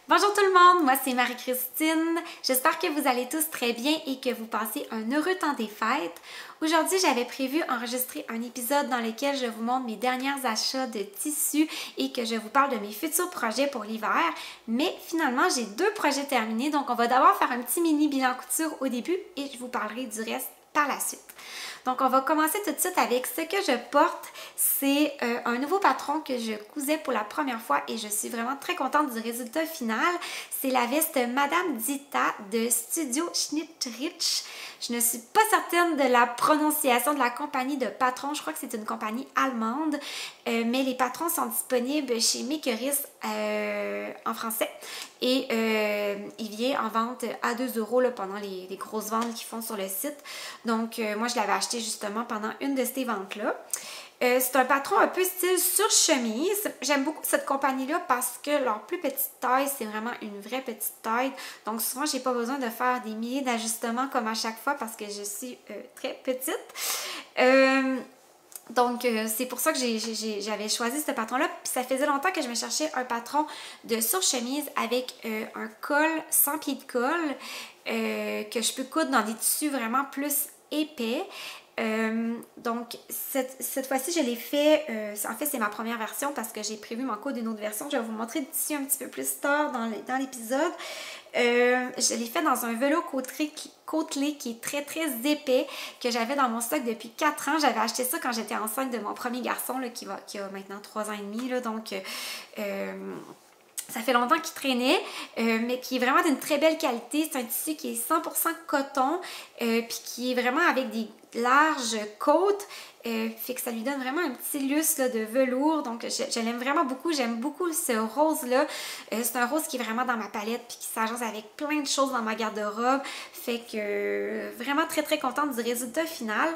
Bonjour tout le monde, moi c'est Marie-Christine. J'espère que vous allez tous très bien et que vous passez un heureux temps des fêtes. Aujourd'hui, j'avais prévu enregistrer un épisode dans lequel je vous montre mes derniers achats de tissus et que je vous parle de mes futurs projets pour l'hiver. Mais finalement, j'ai 2 projets terminés, donc on va d'abord faire un petit mini bilan couture au début et je vous parlerai du reste par la suite. Donc, on va commencer tout de suite avec ce que je porte. C'est un nouveau patron que je cousais pour la première fois et je suis vraiment très contente du résultat final. C'est la veste Madame Dita de Studio Schnittrich. Je ne suis pas certaine de la prononciation de la compagnie de patron. Je crois que c'est une compagnie allemande, mais les patrons sont disponibles chez Makeris en français. Et il vient en vente à 2 € là, pendant les grosses ventes qu'ils font sur le site. Donc, moi, je l'avais acheté justement pendant une de ces ventes-là. C'est un patron un peu style sur chemise. J'aime beaucoup cette compagnie-là parce que leur plus petite taille, c'est vraiment une vraie petite taille. Donc, souvent, j'ai pas besoin de faire des milliers d'ajustements comme à chaque fois parce que je suis très petite. Donc, c'est pour ça que j'avais choisi ce patron-là. Puis ça faisait longtemps que je me cherchais un patron de surchemise avec un col sans pied de colle que je peux coudre dans des tissus vraiment plus épais. Donc, cette fois-ci, je l'ai fait, en fait, c'est ma première version parce que j'ai prévu m'en coudre une autre version. Je vais vous montrer le tissu un petit peu plus tard dans l'épisode. Je l'ai fait dans un velours côtelé qui est très très épais que j'avais dans mon stock depuis 4 ans. J'avais acheté ça quand j'étais enceinte de mon premier garçon là, qui a maintenant 3 ans et demi. Là, donc, ça fait longtemps qu'il traînait, mais qui est vraiment d'une très belle qualité. C'est un tissu qui est 100% coton, puis qui est vraiment avec des larges côtes, fait que ça lui donne vraiment un petit lustre là, de velours. Donc, je l'aime vraiment beaucoup. J'aime beaucoup ce rose-là. C'est un rose qui est vraiment dans ma palette, puis qui s'agence avec plein de choses dans ma garde-robe. Fait que vraiment très très contente du résultat final.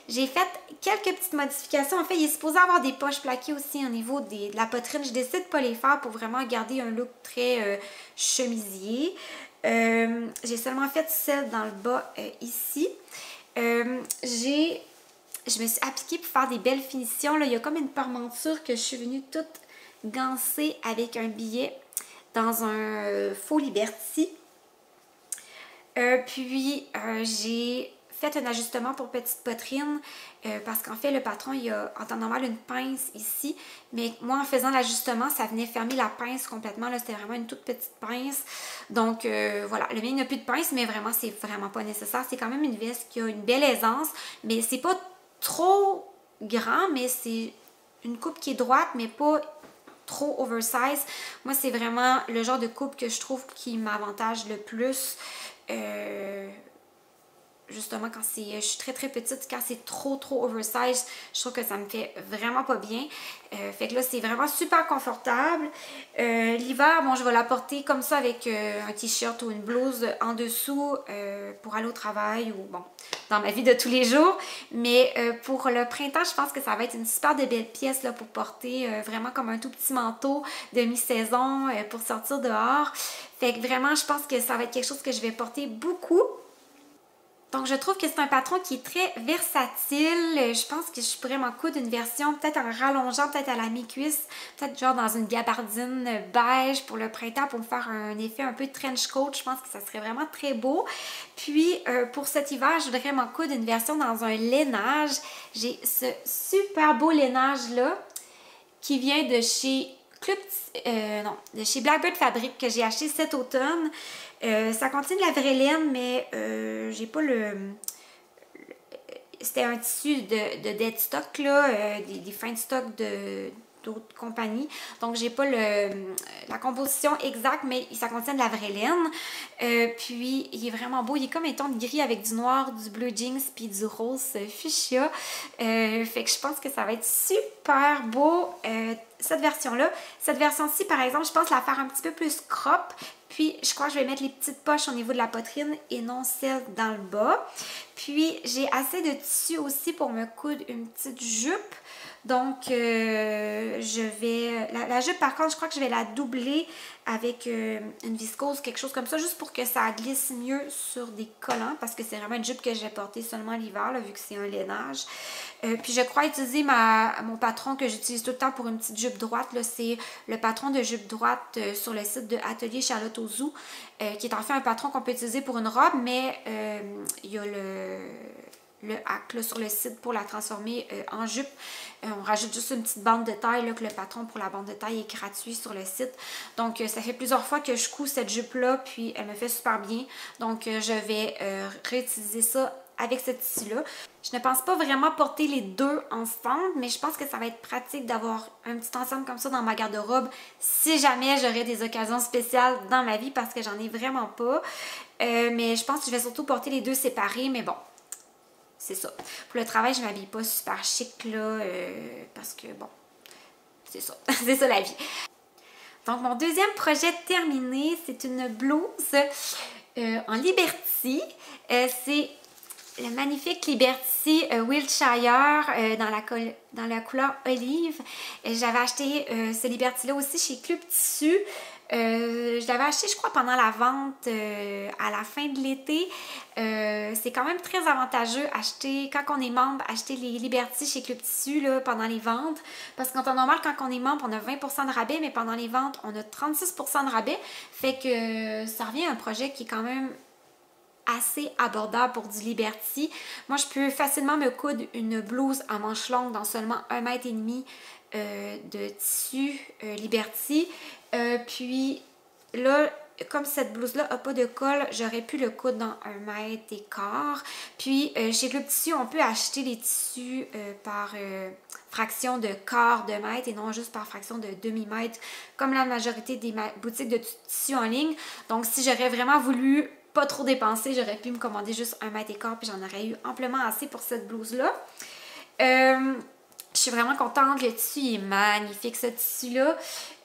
J'ai fait quelques petites modifications. En fait, il est supposé avoir des poches plaquées aussi au niveau de la poitrine. Je décide de pas les faire pour vraiment garder un look très chemisier. J'ai seulement fait celle dans le bas ici. Je me suis appliquée pour faire des belles finitions. Là, il y a comme une parmenture que je suis venue toute gancée avec un billet dans un faux Liberty. Puis, j'ai fait un ajustement pour petite poitrine parce qu'en fait, le patron, il a en temps normal une pince ici. Mais moi, en faisant l'ajustement, ça venait fermer la pince complètement. C'était vraiment une toute petite pince. Donc, voilà. Le mien, il n'a plus de pince, mais vraiment, c'est vraiment pas nécessaire. C'est quand même une veste qui a une belle aisance, mais c'est pas trop grand, mais c'est une coupe qui est droite, mais pas trop oversize. Moi, c'est vraiment le genre de coupe que je trouve qui m'avantage le plus. Justement, quand je suis très très petite, quand c'est trop oversize, je trouve que ça me fait vraiment pas bien. Fait que là, c'est vraiment super confortable. L'hiver, bon, je vais la porter comme ça avec un t-shirt ou une blouse en dessous pour aller au travail ou bon, dans ma vie de tous les jours. Mais pour le printemps, je pense que ça va être une super de belle pièce là, pour porter vraiment comme un tout petit manteau de mi-saison pour sortir dehors. Fait que vraiment, je pense que ça va être quelque chose que je vais porter beaucoup. Donc, je trouve que c'est un patron qui est très versatile. Je pense que je pourrais m'en coudre une version peut-être en rallongeant, peut-être à la mi-cuisse, peut-être genre dans une gabardine beige pour le printemps pour me faire un effet un peu trench coat. Je pense que ça serait vraiment très beau. Puis, pour cet hiver, je voudrais m'en coudre une version dans un lainage. J'ai ce super beau lainage-là qui vient de chez de chez Blackbird Fabric que j'ai acheté cet automne. Ça contient de la vraie laine, mais j'ai pas c'était un tissu de dead stock, là, des fins de stock d'autres compagnies. Donc, j'ai pas la composition exacte, mais ça contient de la vraie laine. Puis, il est vraiment beau. Il est comme un ton de gris avec du noir, du bleu jeans, puis du rose fuchsia. Fait que je pense que ça va être super beau, cette version-là. Cette version-ci, par exemple, je pense la faire un petit peu plus crop. Puis, je crois que je vais mettre les petites poches au niveau de la poitrine et non celles dans le bas. Puis, j'ai assez de tissu aussi pour me coudre une petite jupe. Donc, je vais... La jupe, par contre, je crois que je vais la doubler avec une viscose, quelque chose comme ça, juste pour que ça glisse mieux sur des collants, parce que c'est vraiment une jupe que je vais porter seulement l'hiver, vu que c'est un lainage. Puis je crois utiliser mon patron que j'utilise tout le temps pour une petite jupe droite. C'est le patron de jupe droite sur le site de Atelier Charlotte Ozou, qui est en fait un patron qu'on peut utiliser pour une robe, mais il y a le hack là, sur le site pour la transformer en jupe. On rajoute juste une petite bande de taille, là, que le patron pour la bande de taille est gratuit sur le site. Donc, ça fait plusieurs fois que je couds cette jupe-là, puis elle me fait super bien. Donc, je vais réutiliser ça avec ce tissu-là. Je ne pense pas vraiment porter les deux ensemble, mais je pense que ça va être pratique d'avoir un petit ensemble comme ça dans ma garde-robe si jamais j'aurais des occasions spéciales dans ma vie, parce que j'en ai vraiment pas. Mais je pense que je vais surtout porter les deux séparés, mais bon. C'est ça. Pour le travail, je ne m'habille pas super chic, là, parce que, bon, c'est ça. C'est ça la vie. Donc, mon deuxième projet terminé, c'est une blouse en Liberty. C'est le magnifique Liberty Wiltshire dans la couleur olive. J'avais acheté ce Liberty-là aussi chez Club Tissu. Je l'avais acheté, je crois, pendant la vente à la fin de l'été. C'est quand même très avantageux quand on est membre, acheter les Liberty chez Club Tissu là, pendant les ventes. Parce qu'en temps normal, quand on est membre, on a 20% de rabais, mais pendant les ventes, on a 36% de rabais. Fait que ça revient à un projet qui est quand même assez abordable pour du Liberty. Moi, je peux facilement me coudre une blouse à manches longues dans seulement 1,5 m de tissu Liberty. Puis là, comme cette blouse-là n'a pas de col, j'aurais pu le coudre dans 1,15 m. Puis chez Club Tissu, on peut acheter les tissus par fraction de quart de mètre et non juste par fraction de demi-mètre, comme la majorité des boutiques de tissu en ligne. Donc, si j'aurais vraiment voulu pas trop dépenser, j'aurais pu me commander juste 1,15 m puis j'en aurais eu amplement assez pour cette blouse-là. Je suis vraiment contente, le tissu est magnifique, ce tissu-là.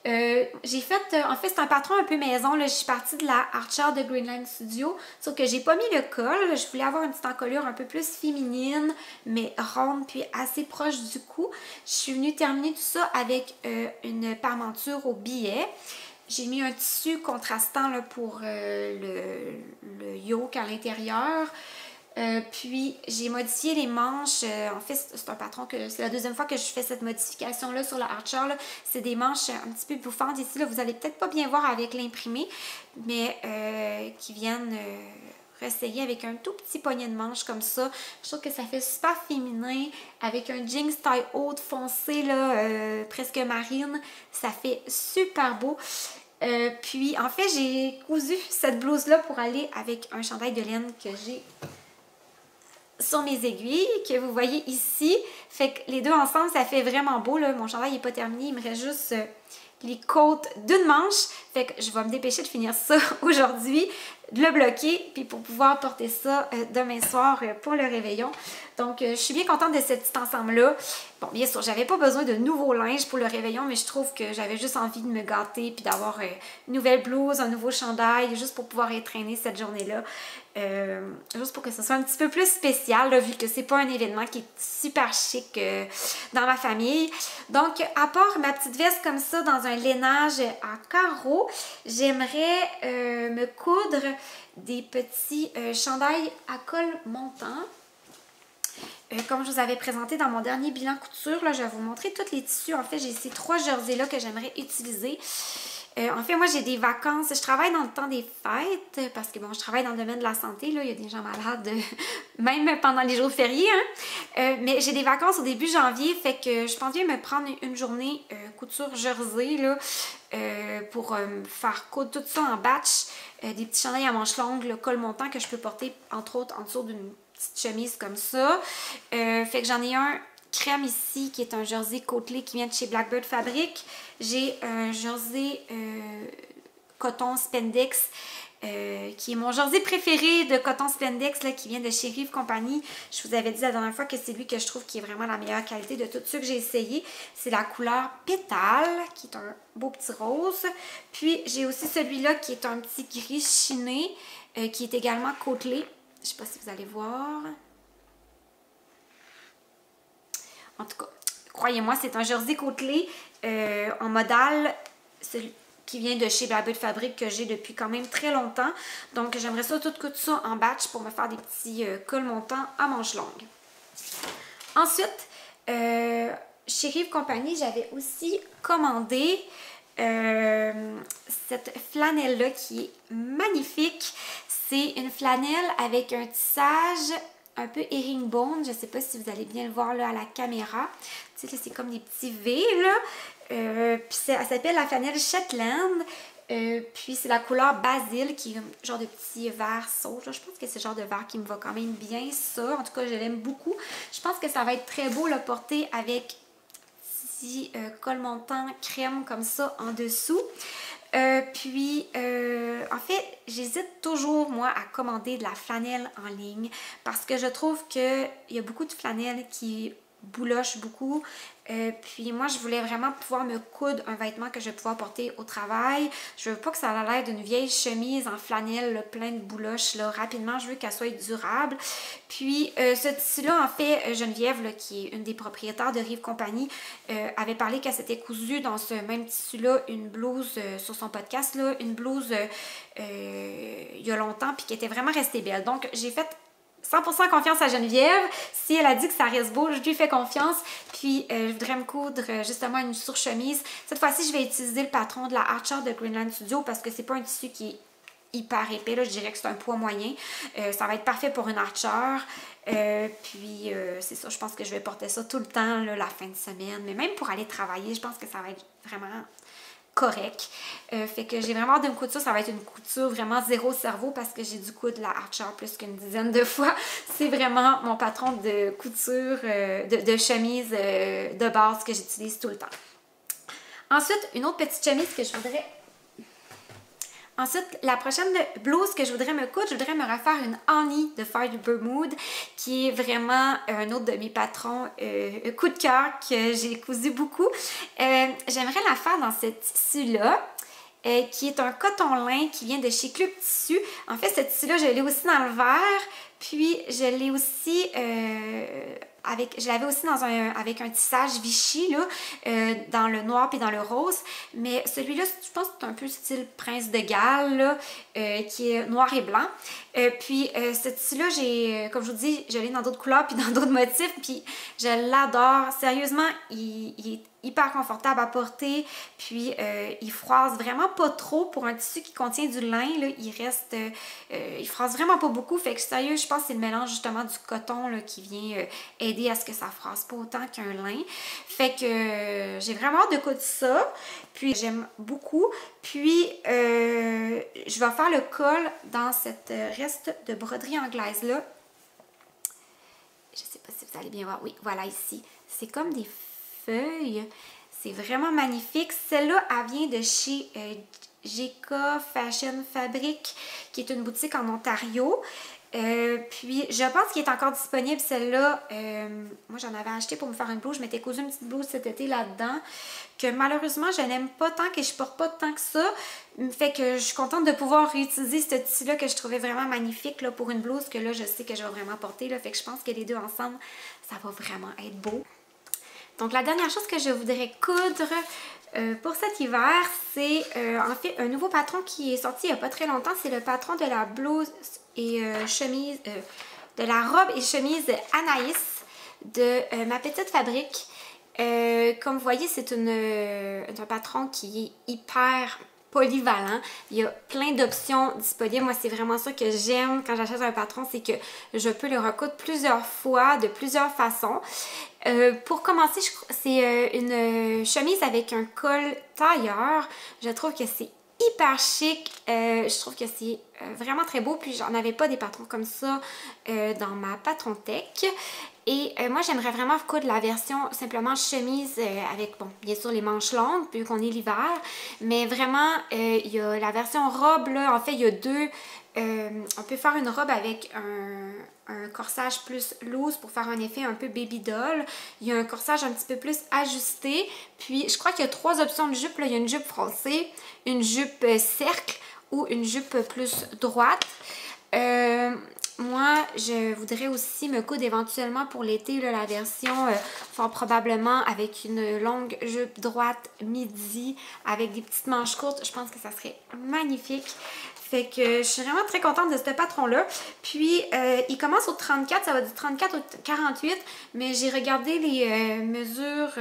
J'ai fait, en fait, c'est un patron un peu maison, là. Je suis partie de la Archer de Greenland Studio, sauf que j'ai pas mis le col. Je voulais avoir une petite encolure un peu plus féminine, mais ronde, puis assez proche du cou. Je suis venue terminer tout ça avec une parmenture au billet. J'ai mis un tissu contrastant là, pour le yoke à l'intérieur. Puis j'ai modifié les manches. En fait, c'est un patron que c'est la deuxième fois que je fais cette modification-là sur la Archer. C'est des manches un petit peu bouffantes ici. Là, vous allez peut-être pas bien voir avec l'imprimé, mais qui viennent ressayer avec un tout petit poignet de manche comme ça. Je trouve que ça fait super féminin avec un jeans taille haute foncé, là, presque marine. Ça fait super beau. Puis en fait, j'ai cousu cette blouse-là pour aller avec un chandail de laine que j'ai sur mes aiguilles, que vous voyez ici. Fait que les deux ensemble, ça fait vraiment beau, là. Mon chandail n'est pas terminé, il me reste juste les côtes d'une manche. Fait que je vais me dépêcher de finir ça aujourd'hui, de le bloquer, puis pour pouvoir porter ça demain soir pour le réveillon. Donc, je suis bien contente de ce petit ensemble-là. Bon, bien sûr, j'avais pas besoin de nouveaux linges pour le réveillon, mais je trouve que j'avais juste envie de me gâter puis d'avoir une nouvelle blouse, un nouveau chandail, juste pour pouvoir être traînée cette journée-là. Juste pour que ce soit un petit peu plus spécial, là, vu que c'est pas un événement qui est super chic dans ma famille. Donc, à part ma petite veste comme ça dans un lainage à carreaux, j'aimerais me coudre des petits chandails à col montant. Comme je vous avais présenté dans mon dernier bilan couture, là, je vais vous montrer tous les tissus. En fait, j'ai ces 3 jerseys-là que j'aimerais utiliser. En fait, moi, j'ai des vacances. Je travaille dans le temps des fêtes parce que, bon, je travaille dans le domaine de la santé. Là, il y a des gens malades, même pendant les jours fériés. Hein? Mais j'ai des vacances au début janvier, fait que je pense bien me prendre une journée couture jersey là, pour faire coudre tout ça en batch. Des petits chandails à manches longues, le col montant que je peux porter, entre autres, en dessous d'une petite chemise comme ça. Fait que j'en ai un crème ici qui est un jersey côtelé qui vient de chez Blackbird Fabric. J'ai un jersey coton spandex qui est mon jersey préféré de coton spandex là, qui vient de chez Rive Company. Je vous avais dit la dernière fois que c'est lui que je trouve qui est vraiment la meilleure qualité de tous ceux que j'ai essayé. C'est la couleur pétale qui est un beau petit rose. Puis j'ai aussi celui-là qui est un petit gris chiné qui est également côtelé. Je ne sais pas si vous allez voir. En tout cas, croyez-moi, c'est un jersey côtelé en modal, qui vient de chez Babel Fabrique que j'ai depuis quand même très longtemps. Donc, j'aimerais ça tout coudre ça en batch pour me faire des petits cols montants à manches longues. Ensuite, chez Rive Compagnie, j'avais aussi commandé cette flanelle-là qui est magnifique. C'est une flanelle avec un tissage un peu herringbone. Je ne sais pas si vous allez bien le voir là à la caméra. Tu sais, c'est comme des petits V, là. Puis elle s'appelle la flanelle Shetland. Puis c'est la couleur Basil qui est un genre de petit vert sauge. Je pense que c'est le genre de vert qui me va quand même bien, ça. En tout cas, je l'aime beaucoup. Je pense que ça va être très beau le porter avec petit col montant crème comme ça en dessous. En fait, j'hésite toujours, moi, à commander de la flanelle en ligne parce que je trouve qu'il y a beaucoup de flanelles qui boulochent beaucoup. Puis moi, je voulais vraiment pouvoir me coudre un vêtement que je vais pouvoir porter au travail. Je veux pas que ça a l'air d'une vieille chemise en flanelle là, plein de bouloches là, rapidement. Je veux qu'elle soit durable. Puis ce tissu-là, en fait, Geneviève, là, qui est une des propriétaires de Rive Compagnie, avait parlé qu'elle s'était cousue dans ce même tissu-là une blouse sur son podcast, là, une blouse il y a longtemps, puis qui était vraiment restée belle. Donc, j'ai fait 100% confiance à Geneviève. Si elle a dit que ça reste beau, je lui fais confiance. Puis, je voudrais me coudre justement une surchemise. Cette fois-ci, je vais utiliser le patron de la Archer de Greenland Studio parce que c'est pas un tissu qui est hyper épais. Là. Je dirais que c'est un poids moyen. Ça va être parfait pour une Archer. C'est ça, je pense que je vais porter ça tout le temps, là, la fin de semaine. Mais même pour aller travailler, je pense que ça va être vraiment correct. Fait que j'ai vraiment hâte de me coudre ça. Ça va être une couture vraiment zéro cerveau parce que j'ai dû coudre la Archer plus qu'une dizaine de fois. C'est vraiment mon patron de couture, de chemise de base que j'utilise tout le temps. Ensuite, une autre petite chemise que je voudrais... Ensuite, la prochaine blouse que je voudrais me coudre, je voudrais me refaire une Annie de Fiber Mood, qui est vraiment un autre de mes patrons coup de cœur que j'ai cousu beaucoup. J'aimerais la faire dans ce tissu-là, qui est un coton lin qui vient de chez Club Tissu. En fait, ce tissu-là, je l'ai aussi dans le vert, puis je l'ai aussi... je l'avais aussi avec un tissage Vichy là, dans le noir puis dans le rose, mais celui-là, je pense que c'est un peu style Prince de Galles là, qui est noir et blanc. Ce tissu-là, comme je vous dis, je l'ai dans d'autres couleurs puis dans d'autres motifs, puis je l'adore. Sérieusement, il est hyper confortable à porter, puis il froisse vraiment pas trop pour un tissu qui contient du lin, là, il froisse vraiment pas beaucoup, fait que sérieux, je pense que c'est le mélange justement du coton là, qui vient aider à ce que ça froisse pas autant qu'un lin, fait que j'ai vraiment hâte de coudre ça, puis j'aime beaucoup, puis je vais faire le col dans cette reste de broderie anglaise là, je sais pas si vous allez bien voir, oui, voilà ici, c'est comme des feuilles. C'est vraiment magnifique. Celle-là, elle vient de chez GK Fashion Fabric, qui est une boutique en Ontario. Puis, je pense qu'il est encore disponible, celle-là. Moi, j'en avais acheté pour me faire une blouse. Je m'étais cousu une petite blouse cet été là-dedans, que malheureusement, je n'aime pas tant, que je porte pas tant que ça. Fait que je suis contente de pouvoir réutiliser ce tissu-là que je trouvais vraiment magnifique là, pour une blouse que là, je sais que je vais vraiment porter. Là. Fait que je pense que les deux ensemble, ça va vraiment être beau. Donc, la dernière chose que je voudrais coudre pour cet hiver, c'est en fait un nouveau patron qui est sorti il n'y a pas très longtemps. C'est le patron de la blouse et chemise, de la robe et chemise Anaïs de Ma Petite Fabrique. Comme vous voyez, c'est un patron qui est hyper polyvalent. Il y a plein d'options disponibles. Moi, c'est vraiment ça que j'aime quand j'achète un patron, c'est que je peux le recoudre plusieurs fois, de plusieurs façons. Pour commencer, c'est une chemise avec un col tailleur. Je trouve que c'est hyper chic. Je trouve que c'est vraiment très beau. Puis j'en avais pas des patrons comme ça dans ma Patron Tech. Et moi, j'aimerais vraiment coudre la version simplement chemise avec, bon, bien sûr, les manches longues, vu qu'on est l'hiver. Mais vraiment, il y a la version robe, là. En fait, il y a deux. On peut faire une robe avec un corsage plus loose pour faire un effet un peu baby doll. Il y a un corsage un petit peu plus ajusté. Puis, je crois qu'il y a 3 options de jupe. Là. Il y a une jupe froncée, une jupe cercle ou une jupe plus droite. moi, je voudrais aussi me coudre éventuellement pour l'été, la version fort probablement avec une longue jupe droite midi avec des petites manches courtes. Je pense que ça serait magnifique. Fait que je suis vraiment très contente de ce patron-là. Puis, il commence au 34, ça va du 34 au 48, mais j'ai regardé les mesures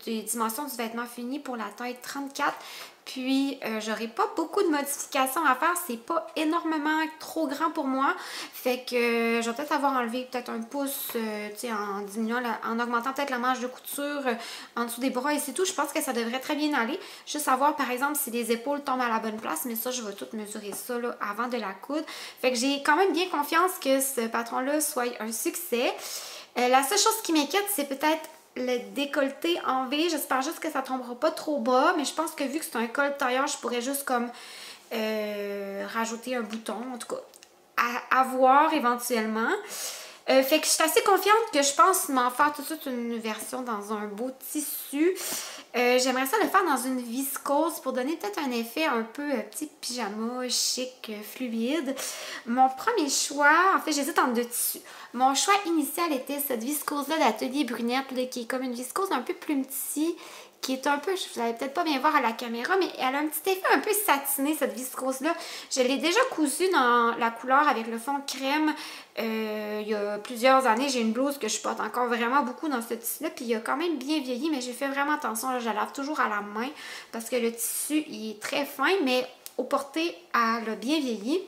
des dimensions du vêtement fini pour la taille 34. Puis, j'aurai pas beaucoup de modifications à faire. C'est pas énormément trop grand pour moi. Fait que je vais peut-être avoir enlevé peut-être un pouce, tu sais, en diminuant, en augmentant peut-être la manche de couture en dessous des bras et c'est tout. Je pense que ça devrait très bien aller. Juste savoir, par exemple, si les épaules tombent à la bonne place. Mais ça, je vais tout mesurer ça là, avant de la coudre. Fait que j'ai quand même bien confiance que ce patron-là soit un succès. La seule chose qui m'inquiète, c'est peut-être le décolleté en V. J'espère juste que ça tombera pas trop bas, mais je pense que vu que c'est un col tailleur, je pourrais juste comme rajouter un bouton, en tout cas, à voir éventuellement. Fait que je suis assez confiante que je pense m'en faire tout de suite une version dans un beau tissu. J'aimerais ça le faire dans une viscose pour donner peut-être un effet un peu petit pyjama chic, fluide. Mon premier choix, en fait j'hésite entre deux tissus. Mon choix initial était cette viscose-là d'Atelier Brunette, là, qui est comme une viscose un peu plus petite, qui est un peu, vous allez peut-être pas bien voir à la caméra, mais elle a un petit effet un peu satiné, cette viscose-là. Je l'ai déjà cousue dans la couleur avec le fond crème. Il y a plusieurs années, j'ai une blouse que je porte encore vraiment beaucoup dans ce tissu-là, puis il a quand même bien vieilli, mais j'ai fait vraiment attention, là, je la lave toujours à la main, parce que le tissu, il est très fin, mais au porté, elle a bien vieilli.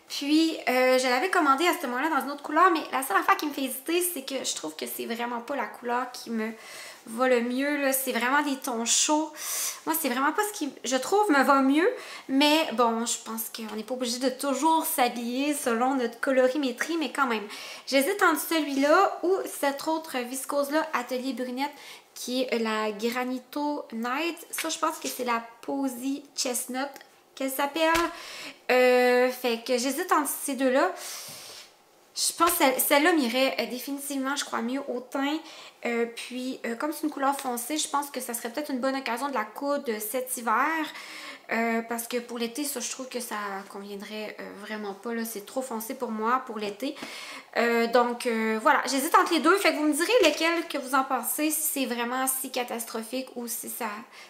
Puis, je l'avais commandé à ce moment-là dans une autre couleur, mais la seule affaire qui me fait hésiter, c'est que je trouve que c'est vraiment pas la couleur qui me va le mieux. C'est vraiment des tons chauds. Moi, c'est vraiment pas ce qui, je trouve, me va mieux. Mais bon, je pense qu'on n'est pas obligé de toujours s'habiller selon notre colorimétrie, mais quand même. J'hésite entre celui-là ou cette autre viscose-là, Atelier Brunette, qui est la Granito Night. Ça, je pense que c'est la Posy Chestnut qu'elle s'appelle. Fait que j'hésite entre ces deux-là. Je pense que celle-là m'irait définitivement, je crois, mieux au teint. Puis, comme c'est une couleur foncée, je pense que ça serait peut-être une bonne occasion de la coudre cet hiver. Parce que pour l'été, ça, je trouve que ça conviendrait vraiment pas. C'est trop foncé pour moi, pour l'été. Donc, voilà, j'hésite entre les deux. Fait que vous me direz lequel que vous en pensez, si c'est vraiment si catastrophique ou si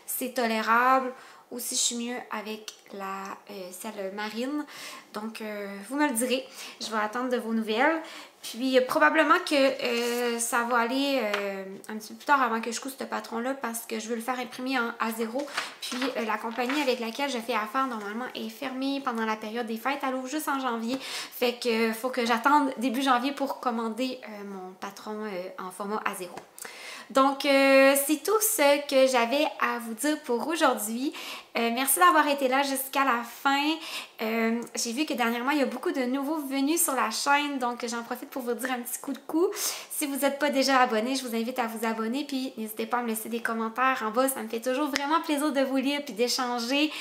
c'est tolérable. Ou si je suis mieux avec celle marine. Donc, vous me le direz. Je vais attendre de vos nouvelles. Puis, probablement que ça va aller un petit peu plus tard avant que je couse ce patron-là parce que je veux le faire imprimer en A0. Puis, la compagnie avec laquelle je fais affaire, normalement, est fermée pendant la période des fêtes. Elle ouvre juste en janvier. Fait que faut que j'attende début janvier pour commander mon patron en format A0. Donc, c'est tout ce que j'avais à vous dire pour aujourd'hui. Merci d'avoir été là jusqu'à la fin. J'ai vu que dernièrement, il y a beaucoup de nouveaux venus sur la chaîne, donc j'en profite pour vous dire un petit coup de cou. Si vous n'êtes pas déjà abonné, je vous invite à vous abonner, puis n'hésitez pas à me laisser des commentaires en bas. Ça me fait toujours vraiment plaisir de vous lire puis d'échanger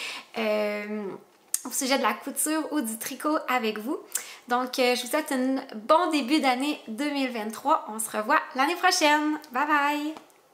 au sujet de la couture ou du tricot avec vous. Donc, je vous souhaite un bon début d'année 2023. On se revoit l'année prochaine. Bye bye!